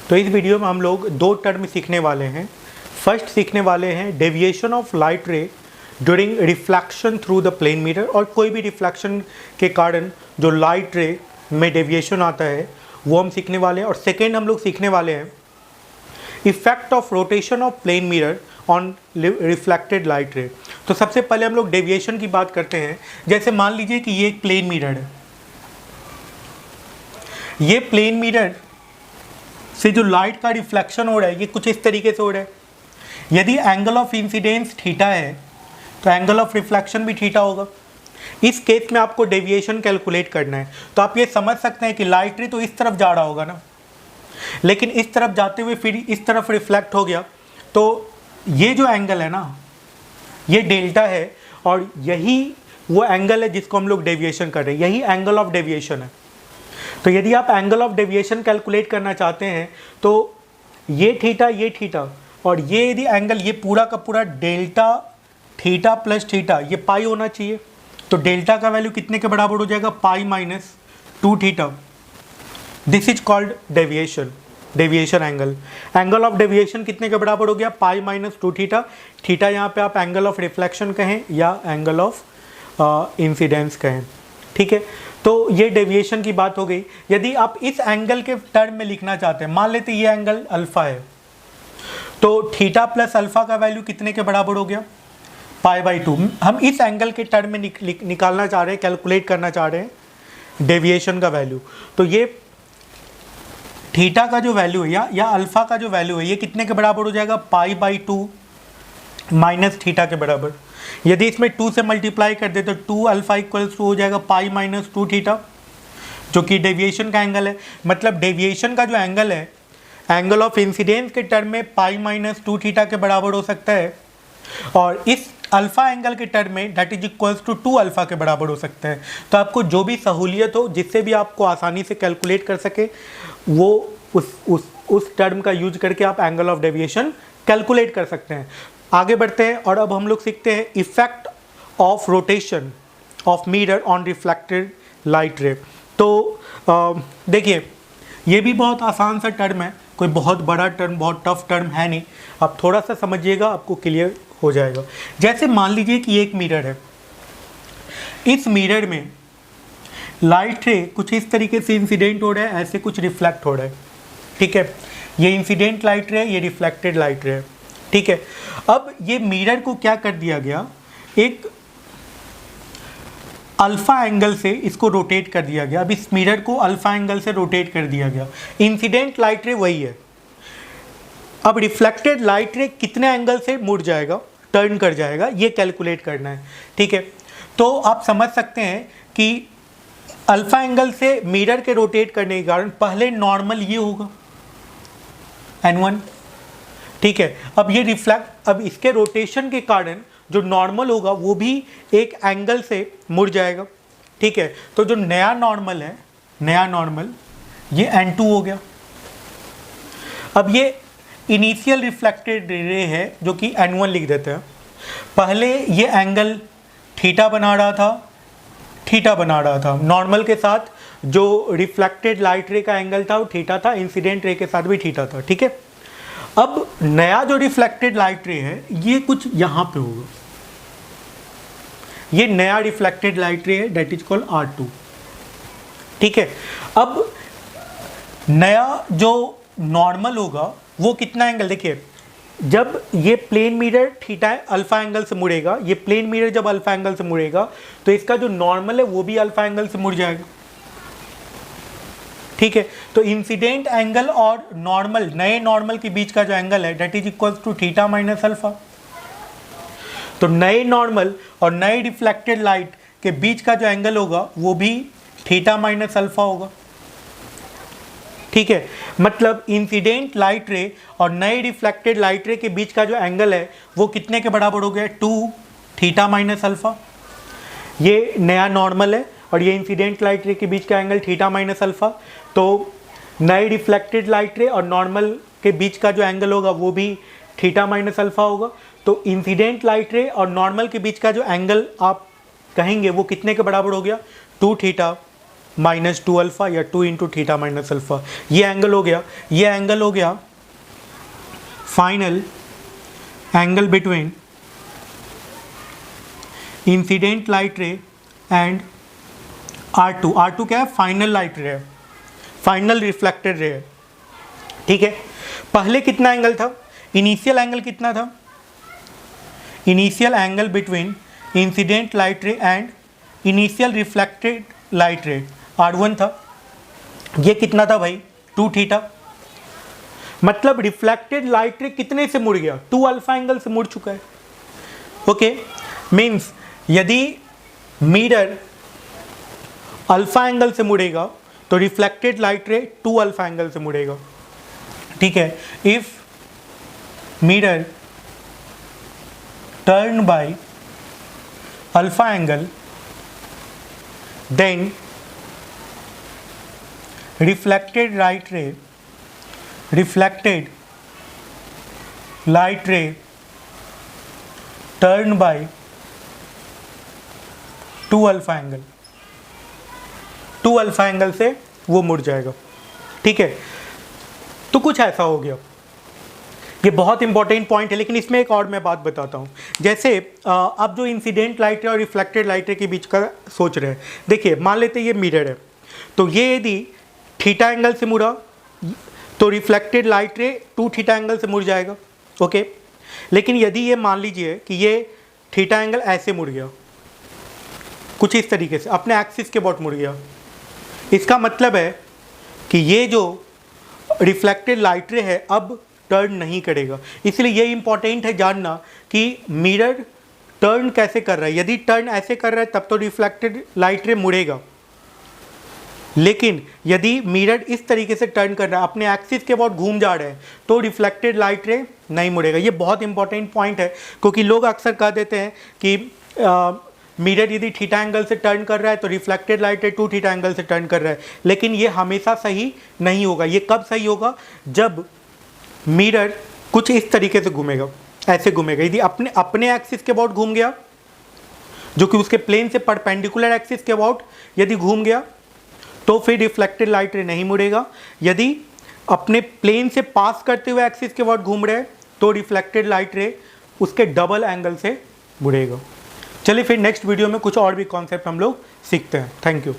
तो इस वीडियो में हम लोग दो टर्म सीखने वाले हैं। फर्स्ट सीखने वाले हैं deviation of light ray during reflection through the plane mirror, और कोई भी रिफ्लेक्शन के कारण जो लाइट रे में डेविएशन आता है वो हम सीखने वाले हैं। और सेकेंड हम लोग सीखने वाले हैं effect of rotation of plane mirror on reflected light ray. तो सबसे पहले हम लोग डेविएशन की बात करते हैं। जैसे मान लीजिए कि ये एक प्लेन मिरर है, ये प्लेन मिरर से जो लाइट का रिफ्लेक्शन हो रहा है ये कुछ इस तरीके से हो रहा है। यदि एंगल ऑफ इंसिडेंस थीटा है तो एंगल ऑफ रिफ्लेक्शन भी थीटा होगा। इस केस में आपको डेविएशन कैलकुलेट करना है। तो आप ये समझ सकते हैं कि लाइट रे तो इस तरफ जा रहा होगा ना, लेकिन इस तरफ जाते हुए फिर इस तरफ रिफ्लेक्ट हो गया, तो ये जो एंगल है ना ये डेल्टा है, और यही वो एंगल है जिसको हम लोग डेविएशन कर रहे हैं, यही एंगल ऑफ डेविएशन है। तो यदि आप एंगल ऑफ डेविएशन कैलकुलेट करना चाहते हैं तो ये थीटा और ये यदि एंगल ये पूरा का पूरा डेल्टा थीटा प्लस थीटा ये पाई होना चाहिए। तो डेल्टा का वैल्यू कितने के बराबर हो जाएगा? Pi minus 2 theta. This is called deviation angle of deviation कितने के बराबर हो गया? Pi minus 2 theta. थीटा यहाँ पे आप एंगल ऑफ रिफ्लेक्शन कहें या एंगल ऑफ इंसिडेंस कहें, ठीक है। तो ये डेविएशन की बात हो गई। यदि आप इस एंगल के टर्म में लिखना चाहते हैं, मान लेते ये एंगल अल्फा है, तो थीटा प्लस अल्फा का वैल्यू कितने के बराबर हो गया? Pi by 2। हम इस एंगल के टर्म में निकालना चाह रहे हैं, कैलकुलेट करना चाह रहे हैं डेविएशन का वैल्यू। तो ये थीटा का जो वैल्यू है या अल्फा का जो वैल्यू है ये कितने के बराबर हो जाएगा? पाई बाई 2 माइनस थीटा के बराबर। यदि इसमें 2 से मल्टीप्लाई कर दे तो 2 अल्फा इक्वल्स टू हो जाएगा पाई माइनस 2 थीटा, जो कि डेविएशन का एंगल है। मतलब डेविएशन का जो एंगल है एंगल ऑफ इंसिडेंस के टर्म में पाई माइनस 2 थीटा के बराबर हो सकता है, और इस अल्फा एंगल के टर्म में that is equals to 2 alpha के बराबर हो सकता है। तो आपको जो भी सहूलियत हो, जिससे भी आपको आसानी से कैलकुलेट कर सके, वो उस टर्म का यूज करके आप एंगल ऑफ डेविएशन कैलकुलेट कर सकते हैं। आगे बढ़ते हैं और अब हम लोग सीखते हैं effect of rotation of mirror on reflected light ray. तो देखिए ये भी बहुत आसान सा टर्म है, कोई बहुत बड़ा टर्म, बहुत टफ टर्म है नहीं। आप थोड़ा सा समझिएगा, आपको क्लियर हो जाएगा। जैसे मान लीजिए कि एक मिरर है, इस मिरर में लाइट रे कुछ इस तरीके से इंसिडेंट हो रहा है, ऐसे कुछ रिफ्लेक्ट हो रहा है, ठीक है। ये इंसिडेंट लाइट रे, ये रिफ्लेक्टेड लाइट रे है, ठीक है। अब ये मिरर को क्या कर दिया गया, एक अल्फा एंगल से इसको रोटेट कर दिया गया। अब इस मिरर को अल्फा एंगल से रोटेट कर दिया गया। इंसिडेंट लाइट रे वही है। अब रिफ्लेक्टेड लाइट रे कितने एंगल से मुड़ जाएगा, टर्न कर जाएगा, ये कैलकुलेट करना है, ठीक है। तो आप समझ सकते हैं कि अल्फा एंगल से मिरर के रोटेट करने के कारण पहले नॉर्मल ये होगा n1, ठीक है। अब ये अब इसके रोटेशन के कारण जो नॉर्मल होगा वो भी एक एंगल से मुड़ जाएगा, ठीक है। तो जो नया नॉर्मल है, नया नॉर्मल ये n2 हो गया। अब ये इनिशियल रिफ्लेक्टेड रे है जो कि n1 लिख देते हैं। पहले ये एंगल थीटा बना रहा था नॉर्मल के साथ। जो रिफ्लेक्टेड लाइट रे का एंगल था वो थीटा था, इंसिडेंट रे के साथ भी थीटा था, ठीक है। अब नया जो रिफ्लेक्टेड लाइट रे है ये कुछ यहाँ पे होगा, ये नया रिफ्लेक्टेड लाइट रे है, दैट इज कॉल्ड R2, ठीक है। अब नया जो नॉर्मल होगा वो कितना एंगल, देखिए जब ये plane mirror theta alpha angle से मुड़ेगा, ये प्लेन मिरर जब अल्फा एंगल से मुड़ेगा तो इसका जो नॉर्मल है वो भी अल्फा एंगल से मुड़ जाएगा, ठीक है। तो इंसिडेंट एंगल और नॉर्मल, नए नॉर्मल के बीच का जो एंगल है that is equals to theta minus alpha. तो नए नॉर्मल और नए रिफ्लेक्टेड लाइट के बीच का जो एंगल होगा वो भी थीटा माइनस अल्फा होगा, ठीक है। मतलब इंसिडेंट लाइट रे और नए रिफ्लेक्टेड लाइट रे के बीच का जो एंगल है वो कितने के बराबर हो गया? 2 थीटा माइनस अल्फा। ये नया नॉर्मल है और ये इंसिडेंट लाइट रे के बीच का एंगल थीटा माइनस अल्फा। तो नए रिफ्लेक्टेड लाइट रे और नॉर्मल के बीच का जो एंगल होगा वो भी थीटा माइनस अल्फा होगा। तो इंसिडेंट लाइट रे और नॉर्मल के बीच का जो एंगल आप कहेंगे वो कितने के बराबर हो गया? 2 थीटा माइनस 2 अल्फ़ा या 2 इंटू थीटा माइनस अल्फ़ा। ये एंगल हो गया, ये एंगल हो गया final angle between incident light रे एंड R2। R2 क्या है? फाइनल लाइट रे है, फाइनल रिफ्लेक्टेड रे है। ठीक है, पहले कितना एंगल था? इनिशियल एंगल कितना था? Initial angle between incident light रे एंड इनिशियल रिफ्लेक्टेड लाइट रे R1 था। ये कितना था भाई? 2 थीटा। मतलब रिफ्लेक्टेड लाइट रे कितने से मुड़ गया? 2 अल्फा एंगल से मुड़ चुका है। ओके, मीन्स यदि मिरर अल्फा एंगल से मुड़ेगा तो रिफ्लेक्टेड लाइट रे 2 अल्फा एंगल से मुड़ेगा। ठीक है, if mirror turn by alpha angle then reflected light ray turn by 2 alpha angle, 2 alpha angle से वो मुड़ जाएगा। ठीक है, तो कुछ ऐसा हो गया। ये बहुत इंपॉर्टेंट पॉइंट है, लेकिन इसमें एक और मैं बात बताता हूँ। जैसे अब जो इंसिडेंट लाइट रे और रिफ्लेक्टेड लाइट रे के बीच का सोच रहे हैं, देखिए मान लेते हैं ये मिरर है, तो ये यदि थीटा एंगल से मुड़ा तो रिफ्लेक्टेड लाइट रे 2 थीटा एंगल से मुड़ जाएगा। ओके, लेकिन यदि ये मान लीजिए कि ये थीटा एंगल ऐसे मुड़ गया, कुछ इस तरीके से अपने एक्सिस के अबाउट मुड़ गया, इसका मतलब है कि ये जो रिफ्लेक्टेड लाइट रे है अब टर्न नहीं करेगा। इसलिए ये इंपॉर्टेंट है जानना कि मिरर टर्न कैसे कर रहा है। यदि टर्न ऐसे कर रहा है तब तो रिफ्लेक्टेड लाइट रे मुड़ेगा, लेकिन यदि मिरर इस तरीके से टर्न कर रहा है, अपने एक्सिस के अबाउट घूम जा रहा है, तो रिफ्लेक्टेड लाइट रे नहीं मुड़ेगा। ये बहुत इंपॉर्टेंट पॉइंट है, क्योंकि लोग अक्सर कह देते हैं कि मिरर यदि थीटा एंगल से टर्न कर रहा है तो रिफ्लेक्टेड लाइट रे 2 थीटा एंगल से टर्न कर रहा है, लेकिन ये हमेशा सही नहीं होगा। ये कब सही होगा? जब मिरर कुछ इस तरीके से घूमेगा, ऐसे घूमेगा। यदि अपने एक्सिस के अबाउट घूम गया, जो कि उसके प्लेन से परपेंडिकुलर एक्सिस के अबाउट यदि घूम गया, तो फिर रिफ्लेक्टेड लाइट रे नहीं मुड़ेगा। यदि अपने प्लेन से पास करते हुए एक्सिस के अबाउट घूम रहे हैं तो रिफ्लेक्टेड लाइट रे उसके डबल एंगल से मुड़ेगा। चलिए फिर नेक्स्ट वीडियो में कुछ और भी कॉन्सेप्ट हम लोग सीखते हैं। Thank you.